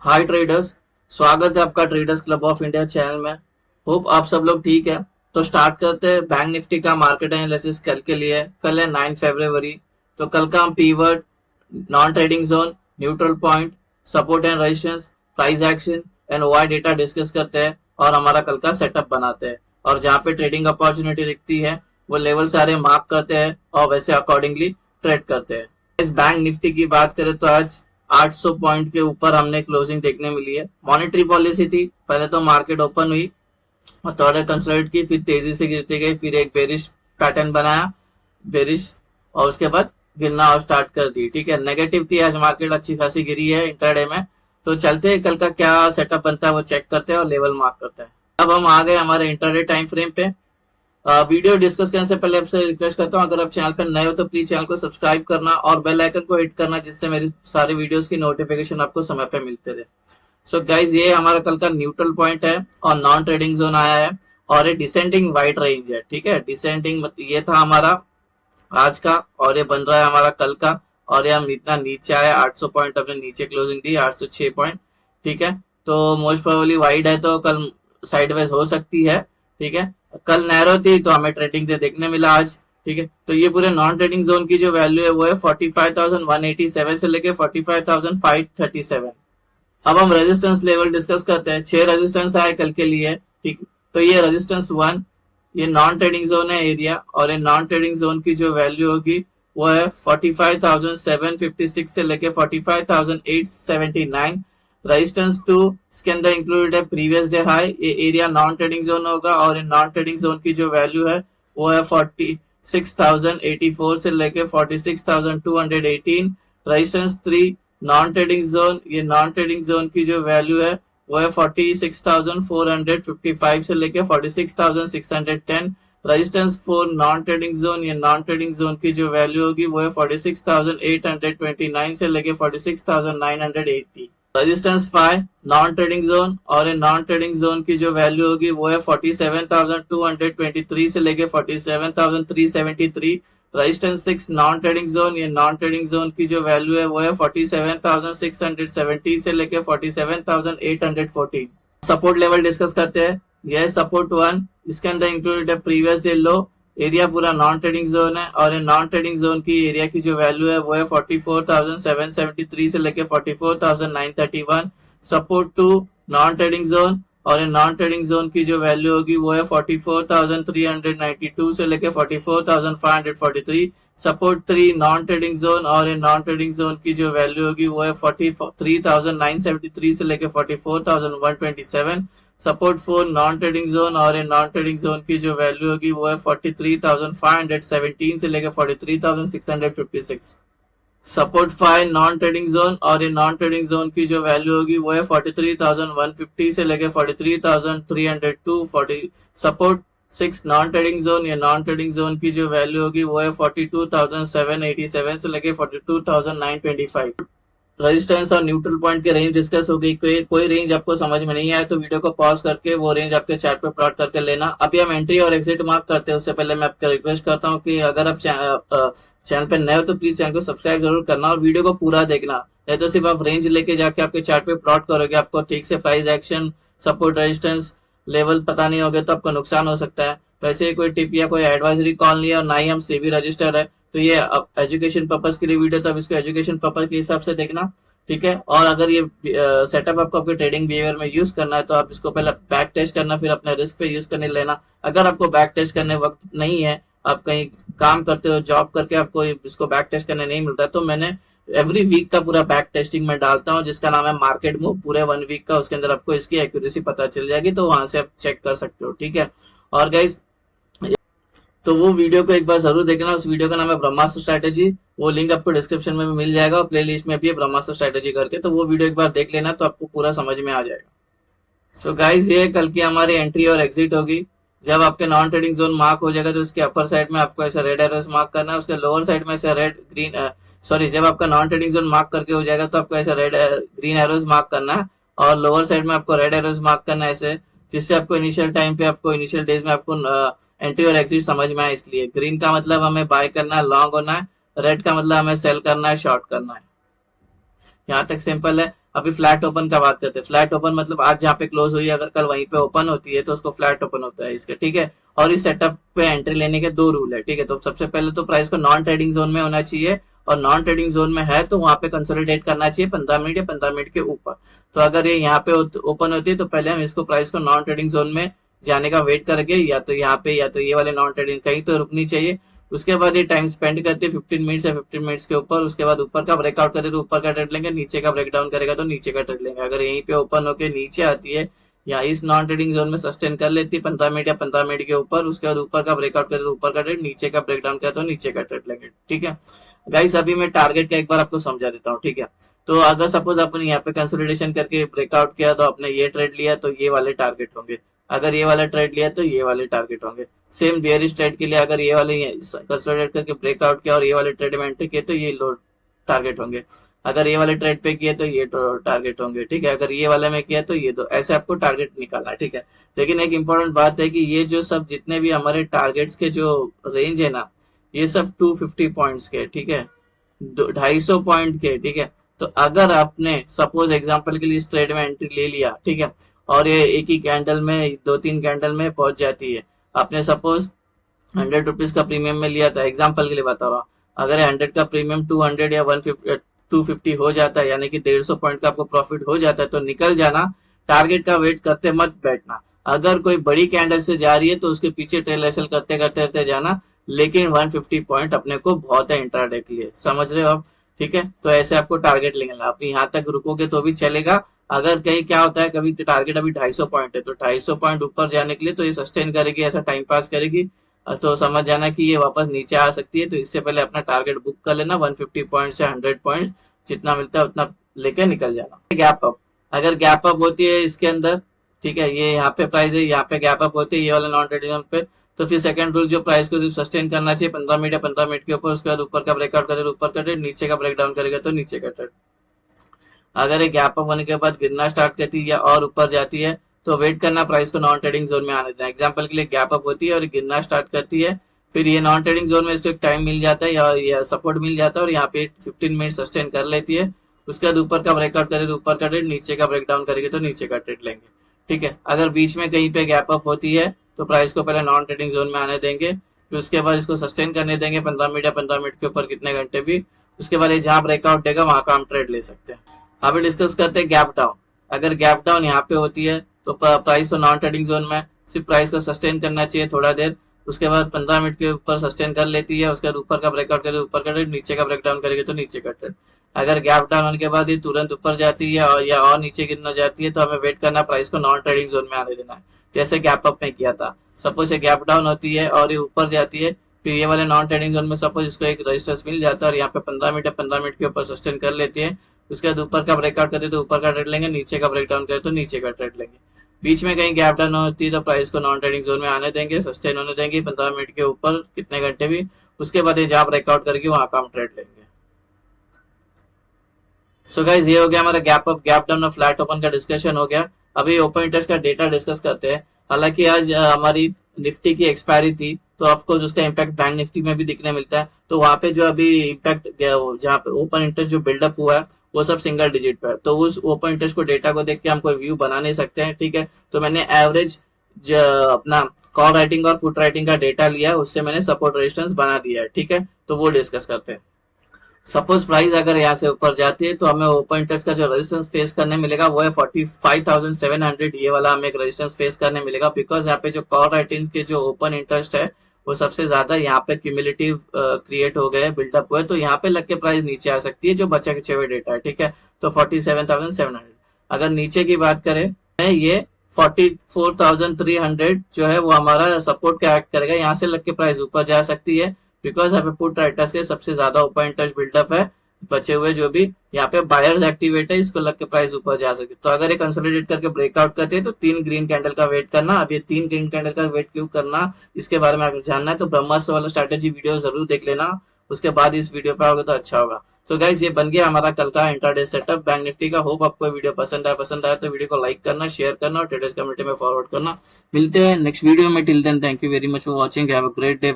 हाय traders. स्वागत है आपका traders club of India channel में। होप आप सब लोग ठीक है। तो स्टार्ट करते हैं बैंक निफ्टी का मार्केट एनालिसिस कल के लिए। कल है 9 फरवरी। तो कल का हम pivot, non trading zone, neutral point, support and resistance, price action and OI data discuss करते हैं और हमारा कल का सेटअप बनाते हैं। और जहाँ पे ट्रेडिंग अपॉर्चुनिटी दिखती है वो लेवल सारे मार्क करते हैं और वैसे अकॉर्डिंगली ट्रेड करते हैं। इस बैंक निफ्टी की बात करें तो आज 800 पॉइंट के ऊपर हमने क्लोजिंग देखने मिली है। मॉनेटरी पॉलिसी थी, पहले तो मार्केट ओपन हुई और थोड़ा कंसल्ट की, फिर तेजी से गिरती गई, फिर एक बेरिश पैटर्न बनाया, बेरिश, और उसके बाद गिरना और स्टार्ट कर दी। ठीक है, नेगेटिव थी आज मार्केट, अच्छी खासी गिरी है इंटरडे में। तो चलते हैं कल का क्या सेटअप बनता है वो चेक करते हैं और लेवल मार्क करते हैं। अब हम आ गए हमारे इंटरडे टाइम फ्रेम पे। वीडियो डिस्कस करने से पहले आपसे रिक्वेस्ट करता हूँ, अगर आप चैनल पर नए हो तो प्लीज चैनल को सब्सक्राइब करना और बेल आइकन को हिट करना, जिससे मेरी सारे वीडियोस की नोटिफिकेशन आपको समय पे मिलते रहे। सो गाइज, ये हमारा कल का न्यूट्रल पॉइंट है और नॉन ट्रेडिंग जोन आया है और ये डिसेंडिंग वाइड रेंज है। ठीक है, डिसेंडिंग ये था हमारा आज का और ये बन रहा है हमारा कल का। और ये हम इतना नीचे आया, 800 पॉइंट अपने नीचे क्लोजिंग दी, 806 पॉइंट। ठीक है, तो मोस्ट प्रोबेबली वाइड है तो कल साइडवेज हो सकती है। ठीक है, कल नैरो थी तो हमें ट्रेडिंग दे देखने मिला आज। ठीक है, तो ये पूरे नॉन ट्रेडिंग जोन की जो वैल्यू है वो है 45,187 से लेके 45,537। अब हम रेजिस्टेंस लेवल डिस्कस करते हैं। 6 रेजिस्टेंस आए कल के लिए। ठीक, तो ये रेजिस्टेंस 1, ये नॉन ट्रेडिंग जोन है एरिया, और ये नॉन ट्रेडिंग जोन की जो वैल्यू होगी वो है 45,756 से लेके 45,879। रेजिस्टेंस 2, इसके अंदर इंक्लूडेड है प्रीवियस डे हाई, ये एरिया नॉन ट्रेडिंग जोन होगा और ये नॉन ट्रेडिंग जोन की जो वैल्यू है वो है 46,084 से लेके 46,218। रेजिस्टेंस 3, नॉन ट्रेडिंग जोन, ये नॉन ट्रेडिंग जोन की जो वैल्यू है वो है 46,455 से लेके 46,610। रेजिस्टेंस 4, नॉन ट्रेडिंग जोन, ये नॉन ट्रेडिंग जोन की जो वैल्यू होगी वो है 46,829 से लेके 46,980। रेजिस्टेंस 5, नॉन ट्रेडिंग जोन, और ये नॉन ट्रेडिंग जोन की जो वैल्यू होगी वो है 47,223 से लेके 47,373। रेजिस्टेंस 6, नॉन ट्रेडिंग जोन, ये नॉन ट्रेडिंग जोन की जो वैल्यू है वो है 47,670 से लेके 47,814। सपोर्ट लेवल डिस्कस करते हैं। यह सपोर्ट 1, इसके अंदर इंक्लूडेड है प्रीवियस डे लो, एरिया पूरा नॉन ट्रेडिंग जोन है और ये नॉन ट्रेडिंग जोन की एरिया की जो वैल्यू है वो है 44,773 से लेके 44,931। सपोर्ट 2, नॉन ट्रेडिंग जोन, और ये नॉन ट्रेडिंग जोन की जो वैल्यू होगी वो है 44,392 से लेके 44,543। सपोर्ट 3, नॉन ट्रेडिंग जोन, और ये नॉन ट्रेडिंग जोन की जो वैल्यू होगी वो है 43,973 से लेके 44,127। सपोर्ट 4, नॉन ट्रेडिंग जोन, और ये नॉन ट्रेडिंग जोन की जो वैल्यू होगी वो है 43,517 से लेके 43,656। सपोर्ट 5, नॉन ट्रेडिंग जोन, और ये नॉन ट्रेडिंग जोन की जो वैल्यू होगी वो है 43,150 से लेके 43,302। 40 सपोर्ट 6, नॉन ट्रेडिंग जोन, ये नॉन ट्रेडिंग जोन की जो वैल्यू होगी वो है 42,787 से लेके 42,925। रेजिस्टेंस और न्यूट्रल पॉइंट के रेंज डिस्कस हो गई। कोई रेंज आपको समझ में नहीं आया तो वीडियो को पॉज करके वो रेंज आपके चार्ट पे प्लॉट करके लेना। अभी हम एंट्री और एग्जिट मार्क करते हैं उससे पहले मैं आपका रिक्वेस्ट करता हूँ कि अगर आप चैनल पे नए हो तो प्लीज चैनल को सब्सक्राइब जरूर करना और वीडियो को पूरा देखना। नहीं तो सिर्फ आप रेंज लेके जाके आपके चार्ट पे प्लॉट करोगे, आपको ठीक से price action, support, resistance level पता नहीं होगा तो आपको नुकसान हो सकता है। वैसे कोई टिप या कोई एडवाइजरी कॉल नहीं है और ना ही हम सेबी रजिस्टर है, तो ये एजुकेशन पर्पज के लिए वीडियो, तो अब इसको एजुकेशन पर्पज के हिसाब से देखना। ठीक है, और अगर ये सेटअप आपको आपके ट्रेडिंग बिहेवियर में यूज करना है तो आप इसको पहले बैक टेस्ट करना, फिर अपने रिस्क पे यूज करने लेना। अगर आपको बैक टेस्ट करने वक्त नहीं है, आप कहीं काम करते हो, जॉब करके आपको इसको बैक टेस्ट करने नहीं मिलता है, तो मैंने एवरी वीक का पूरा बैक टेस्टिंग में डालता हूँ जिसका नाम है मार्केट मूव, पूरे 1 वीक का। उसके अंदर आपको इसकी एक्यूरेसी पता चल जाएगी, तो वहां से आप चेक कर सकते हो। ठीक है, और गाइज तो वो वीडियो को एक बार जरूर देखना। उस वीडियो का नाम है ब्रह्मास्त्र स्ट्रैटेजी, वो लिंक आपको डिस्क्रिप्शन में भी मिल जाएगा और प्लेलिस्ट में भी है ब्रह्मास्त्र स्ट्रैटेजी करके, तो वो वीडियो एक बार देख लेना तो आपको पूरा समझ में आ जाएगा। सो गाइज, ये कल की हमारी एंट्री और एग्जिट होगी। जब आपके नॉन ट्रेडिंग जोन मार्क हो जाएगा तो उसके अपर साइड में आपको ऐसा रेड एरोस मार्क करना है, उसके लोअर साइड में ऐसा रेड ग्रीन सॉरी जब आपका नॉन ट्रेडिंग जोन मार्क करके हो जाएगा तो आपको ऐसा रेड ग्रीन एरोस मार्क करना है और लोअर साइड में आपको रेड एरोस मार्क करना है ऐसे, जिससे आपको इनिशियल टाइम पे, आपको इनिशियल डेज में आपको एंट्री और एग्जिट समझ में आए। इसलिए ग्रीन का मतलब हमें बाय करना है, लॉन्ग होना है, रेड का मतलब हमें सेल करना है, शॉर्ट करना है। यहाँ तक सिंपल है। अभी फ्लैट ओपन का बात करते हैं। फ्लैट ओपन मतलब आज जहाँ पे क्लोज हुई अगर कल वहीं पे ओपन होती है तो उसको फ्लैट ओपन होता है इसके, ठीक है। और इस सेटअप पे एंट्री लेने के दो रूल है, ठीक है। तो सबसे पहले तो प्राइस को नॉन ट्रेडिंग जोन में होना चाहिए, और नॉन ट्रेडिंग जोन में है तो वहां पे कंसोलिडेट करना चाहिए 15 मिनट या 15 मिनट के ऊपर। तो अगर ये यहाँ पे ओपन होती है तो पहले हम इसको प्राइस को नॉन ट्रेडिंग जोन में जाने का वेट करेंगे, या तो यहाँ पे या तो ये वाले नॉन ट्रेडिंग कहीं तो रुकनी चाहिए। उसके बाद ये टाइम स्पेंड करते हैं 15 मिनट या 15 मिनट्स के ऊपर। उसके बाद ऊपर का ब्रेकआउट करे तो ऊपर का ट्रेड लेंगे, नीचे का ब्रेकडाउन करेगा तो नीचे का ट्रेड लेंगे। अगर यहीं पे ओपन होके नीचे आती है या इस नॉन ट्रेडिंग जोन में सस्टेन कर लेती है 15 मिनट या 15 मिनट के ऊपर, उसके बाद ऊपर का ब्रेकआउट करे तो ऊपर का ट्रेड, नीचे का ब्रेकडाउन करे तो नीचे का ट्रेड लेंगे, ठीक है। गाइस अभी मैं टारगेट का एक बार आपको समझा देता हूँ, ठीक है। तो अगर सपोज आपने यहाँ पे कंसोलिडेशन करके ब्रेकआउट किया तो आपने ये ट्रेड लिया तो ये वाले टारगेट होंगे, अगर ये वाला ट्रेड लिया तो ये वाले टारगेट होंगे। सेम बेयरिश ट्रेड के लिए अगर ये वाले कंसोलिडेट करके ब्रेकआउट किया और ये वाले ट्रेड में एंट्री किए तो ये लो टारगेट होंगे, अगर ये वाले ट्रेड पे किए तो ये टारगेट होंगे, ठीक है। अगर ये वाले में किया तो ये, तो ऐसे आपको टारगेट निकालना है, ठीक है। लेकिन एक इंपॉर्टेंट बात है कि ये जो सब जितने भी हमारे टारगेट्स के जो रेंज है ना, ये सब 250 पॉइंट्स के, ठीक है, 250 पॉइंट के, ठीक है। तो अगर आपने सपोज एग्जांपल के लिए इस ट्रेड में एंट्री ले लिया, ठीक है, और ये एक ही कैंडल में 2-3 कैंडल में पहुंच जाती है, आपने सपोज 100 रुपीज का प्रीमियम में लिया था, एग्जाम्पल के लिए बता रहा हूँ। अगर 100 का प्रीमियम 200 या 250 हो जाता है, यानी कि 150 पॉइंट का आपको प्रॉफिट हो जाता है, तो निकल जाना, टारगेट का वेट करते मत बैठना। अगर कोई बड़ी कैंडल से जा रही है तो उसके पीछे ट्रेल एसल करते करते करते जाना, लेकिन 150 पॉइंट अपने को बहुत है इंट्राडे के लिए, समझ रहे हो आप, ठीक है। तो ऐसे आपको टारगेट लेना, आप यहाँ तक रुकोगे तो भी चलेगा। अगर कहीं क्या होता है, कभी टारगेट अभी 250 पॉइंट है तो 250 पॉइंट ऊपर जाने के लिए तो ये सस्टेन करेगी, ऐसा टाइम पास करेगी, तो समझ जाना कि ये वापस नीचे आ सकती है। तो इससे पहले अपना टारगेट बुक कर लेना, 150 पॉइंट से 100 पॉइंट जितना मिलता है उतना लेके निकल जाना। गैप अप, अगर गैप अप होती है इसके अंदर, ठीक है, ये यहाँ पे प्राइस है, यहाँ पे गैप अप होती है ये वाला नॉन ट्रेडिंग पे, तो फिर सेकंड रूल जो प्राइस को सिर्फ सस्टेन करना चाहिए 15 मिनट या 15 मिनट के ऊपर। उसके बाद ऊपर का ब्रेकआउट करेगा ऊपर का ट्रेड, नीचे का ब्रेकडाउन करेगा तो नीचे का ट्रेड। अगर ये गैप अप होने के बाद गिरना स्टार्ट करती है या और ऊपर जाती है तो वेट करना प्राइस को नॉन ट्रेडिंग जोन में आने देना। एग्जांपल के लिए गैप अप होती है और गिरना स्टार्ट करती है, फिर ये नॉन ट्रेडिंग जोन में इसको एक टाइम मिल जाता है या सपोर्ट मिल जाता है और यहाँ पे 15 मिनट सस्टेन कर लेती है। उसके बाद ऊपर का ब्रेकआउट करे तो ऊपर का ट्रेड, नीचे का ब्रेकडाउन करेगी तो नीचे का ट्रेड लेंगे, ठीक है। अगर बीच में कहीं पे गैप अप होती है तो प्राइस को पहले नॉन ट्रेडिंग जोन में आने देंगे, फिर उसके बाद इसको सस्टेन करने देंगे 15 मिनट या 15 मिनट के ऊपर कितने घंटे भी। उसके बाद ये जहां ब्रेकआउट देगा वहां का हम ट्रेड ले सकते हैं। अभी डिस्कस करते हैं गैप डाउन। अगर गैप डाउन यहाँ पे होती है तो प्राइस तो नॉन ट्रेडिंग जोन में, सिर्फ प्राइस को सस्टेन करना चाहिए थोड़ा देर। उसके बाद 15 मिनट के ऊपर सस्टेन कर लेती है, उसके बाद ऊपर का ब्रेकआउट करे ऊपर का ट्रेड, नीचे का ब्रेकडाउन करेगी तो नीचे का ट्रेड। अगर गैप डाउन होने के बाद ये तुरंत ऊपर जाती है या और नीचे गिरना जाती है तो हमें वेट करना, प्राइस को नॉन ट्रेडिंग जोन में आने देना है, जैसे गैप अप में किया था। सपोज ये गैप डाउन होती है और ये ऊपर जाती है, फिर ये वाले नॉन ट्रेडिंग जोन में सपोज इसको एक रजिस्टेंस मिल जाता है और यहाँ पे 15 मिनट या 15 मिनट के ऊपर सस्टेन कर लेती है। उसके बाद ऊपर का ब्रेकआउट करते तो ऊपर का ट्रेड लेंगे, नीचे का ब्रेकडाउन करे तो नीचे का ट्रेड लेंगे। बीच में कहीं गैप डाउन होती है तो प्राइस को नॉन ट्रेडिंग जोन में आने देंगे, सस्टेन होने देंगे 15 मिनट के ऊपर कितने घंटे भी। उसके बाद ये जहां ब्रेकआउट करेगी वहां का हम ट्रेड लेंगे। सो गाइस ये हो गया हमारा गैप अप, गैप डाउन और फ्लैट ओपन का डिस्कशन हो गया। अभी ओपन इंटरेस्ट का डेटा डिस्कस करते हैं। हालांकि आज हमारी निफ्टी की एक्सपायरी थी तो ऑफकोर्स उसका इम्पैक्ट बैंक निफ्टी में भी दिखने मिलता है। तो वहां पे जो अभी इम्पैक्ट जहाँ पे ओपन इंटरेस्ट जो बिल्डअप हुआ है वो सब सिंगल डिजिट पे है, तो उस ओपन इंटरेस्ट को डेटा को देख के हम कोई व्यू बना नहीं सकते हैं, ठीक है। तो मैंने एवरेज अपना कॉल राइटिंग और पुट राइटिंग का डेटा लिया, उससे मैंने सपोर्ट रेजिस्टेंस बना दिया है, ठीक है। तो वो डिस्कस करते हैं। सपोज प्राइस अगर यहाँ से ऊपर जाती है तो हमें ओपन इंटरेस्ट का जो रेजिस्टेंस फेस करने मिलेगा वो है 45,700। ये वाला हमें एक रेजिस्टेंस फेस करने मिलेगा, बिकॉज यहाँ पे जो कॉल राइटिंग के जो ओपन इंटरेस्ट है वो सबसे ज्यादा यहाँ पे क्यूमुलेटिव क्रिएट हो गए, बिल्डअप हुए, तो यहाँ पे लग के प्राइस नीचे आ सकती है जो बचा के हुए डेटा है, ठीक है। तो 47,700। अगर नीचे की बात करें ये 44,300 जो है वो हमारा सपोर्ट का एक्ट करेगा, यहाँ से लग के प्राइस ऊपर जा सकती है, बिकॉज यहाँ पे पुट राइटर्स के सबसे ज्यादा ओपन इंटरेस्ट बिल्डअप है, बचे हुए जो भी यहाँ पे बायर्स एक्टिवेट है इसको लग के प्राइस ऊपर जा सकती है। तो अगर ये कंसोलिडेट करके ब्रेकआउट करते हैं तो 3 ग्रीन कैंडल का वेट करना। अब ये 3 ग्रीन कैंडल का वेट क्यों करना, इसके बारे में अगर जानना है तो ब्रह्मास्त्र वाला स्ट्रैटेजी वीडियो जरूर देख लेना, उसके बाद इस वीडियो पे आओगे तो अच्छा होगा। तो गाइस ये बन गया हमारा कल का इंट्राडे सेटअप बैंक निफ्टी का। होप आपको वीडियो पसंद आया तो वीडियो को लाइक करना, शेयर करना और ट्रेडर्स कम्युनिटी में फॉरवर्ड करना। मिलते हैं नेक्स्ट वीडियो में, till then thank you very much for watching, have a great day.